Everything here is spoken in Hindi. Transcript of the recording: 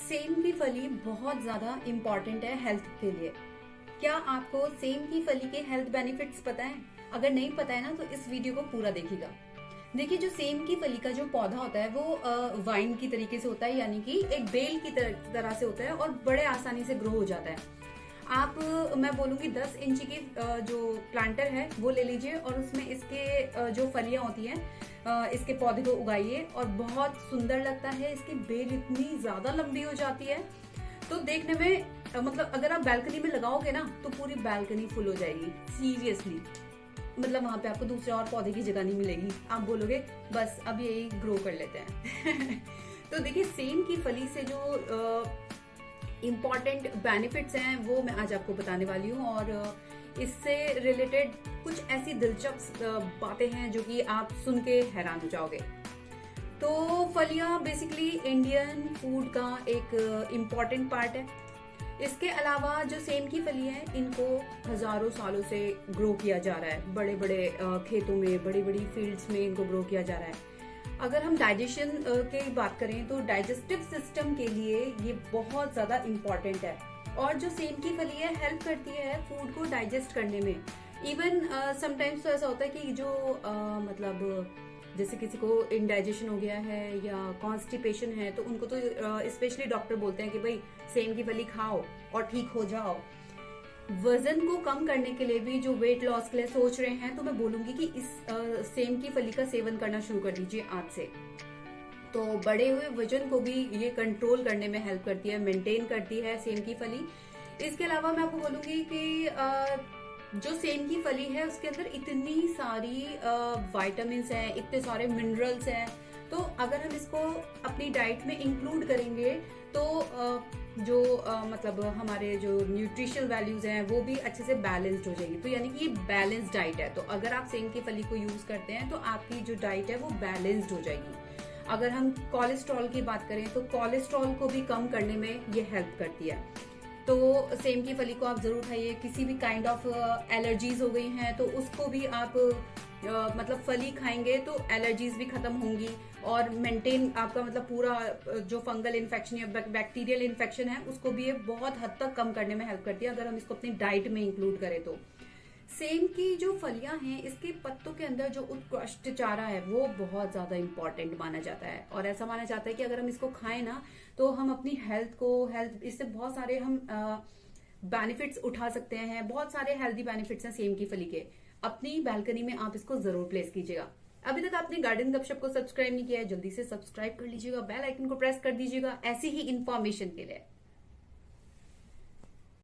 सेम की फली बहुत ज्यादा इम्पोर्टेंट है हेल्थ के लिए। क्या आपको सेम की फली के हेल्थ बेनिफिट्स पता है? अगर नहीं पता है ना तो इस वीडियो को पूरा देखिएगा। देखिए, जो सेम की फली का जो पौधा होता है वो वाइन की तरीके से होता है, यानी कि एक बेल की तरह से होता है और बड़े आसानी से ग्रो हो जाता है। आप मैं बोलूंगी 10 इंची की जो प्लांटर है वो ले लीजिए और उसमें इसके जो फलियां होती हैं इसके पौधे को उगाइए और बहुत सुंदर लगता है। इसकी बेल इतनी ज्यादा लंबी हो जाती है तो देखने में मतलब अगर आप बालकनी में लगाओगे ना तो पूरी बालकनी फुल हो जाएगी। सीरियसली, मतलब वहां पे आपको दूसरे और पौधे की जगह नहीं मिलेगी। आप बोलोगे बस अब यही ग्रो कर लेते हैं। तो देखिए, सेम की फली से जो इम्पॉर्टेंट बेनिफिट्स हैं वो मैं आज आपको बताने वाली हूँ और इससे रिलेटेड कुछ ऐसी दिलचस्प बातें हैं जो कि आप सुन के हैरान हो जाओगे। तो फलियां बेसिकली इंडियन फूड का एक इम्पॉर्टेंट पार्ट है। इसके अलावा जो सेम की फली है इनको हजारों सालों से ग्रो किया जा रहा है, बड़े बड़े खेतों में, बड़ी बड़ी फील्ड्स में इनको ग्रो किया जा रहा है। अगर हम डाइजेशन की बात करें तो डाइजेस्टिव सिस्टम के लिए ये बहुत ज्यादा इम्पोर्टेंट है और जो सेम की फली है हेल्प करती है फूड को डाइजेस्ट करने में। इवन समटाइम्स तो ऐसा होता है कि जो मतलब जैसे किसी को इंडाइजेशन हो गया है या कॉन्स्टिपेशन है तो उनको तो स्पेशली डॉक्टर बोलते हैं कि भाई सेम की फली खाओ और ठीक हो जाओ। वजन को कम करने के लिए भी जो वेट लॉस के लिए सोच रहे हैं तो मैं बोलूंगी कि इस सेम की फली का सेवन करना शुरू कर दीजिए आज से। तो बड़े हुए वजन को भी ये कंट्रोल करने में हेल्प करती है, मेंटेन करती है सेम की फली। इसके अलावा मैं आपको बोलूंगी कि जो सेम की फली है उसके अंदर इतनी सारी विटामिन हैं, इतने सारे मिनरल्स हैं। तो अगर हम इसको अपनी डाइट में इंक्लूड करेंगे तो जो मतलब हमारे जो न्यूट्रिशनल वैल्यूज हैं वो भी अच्छे से बैलेंस्ड हो जाएगी। तो यानी कि ये बैलेंस्ड डाइट है। तो अगर आप सेम की फली को यूज करते हैं तो आपकी जो डाइट है वो बैलेंस्ड हो जाएगी। अगर हम कोलेस्ट्रॉल की बात करें तो कोलेस्ट्रॉल को भी कम करने में ये हेल्प करती है। तो सेम की फली को आप जरूर खाइए। किसी भी काइंड ऑफ एलर्जीज हो गई हैं तो उसको भी आप मतलब फली खाएंगे तो एलर्जीज भी खत्म होंगी और मेंटेन आपका मतलब पूरा जो फंगल इन्फेक्शन या बैक्टीरियल इन्फेक्शन है उसको भी ये बहुत हद तक कम करने में हेल्प करती है अगर हम इसको अपनी डाइट में इंक्लूड करें तो। सेम की जो फलियां हैं इसके पत्तों के अंदर जो उत्कृष्ट चारा है वो बहुत ज्यादा इंपॉर्टेंट माना जाता है और ऐसा माना जाता है कि अगर हम इसको खाएं ना तो हम अपनी हेल्थ इससे बहुत सारे हम बेनिफिट्स उठा सकते हैं। बहुत सारे हेल्दी बेनिफिट्स हैं सेम की फली के। अपनी बालकनी में आप इसको जरूर प्लेस कीजिएगा। अभी तक आपने गार्डन गपशप को सब्सक्राइब नहीं किया है, जल्दी से सब्सक्राइब कर लीजिएगा, बेल आइकन को प्रेस कर दीजिएगा ऐसी ही इंफॉर्मेशन के लिए।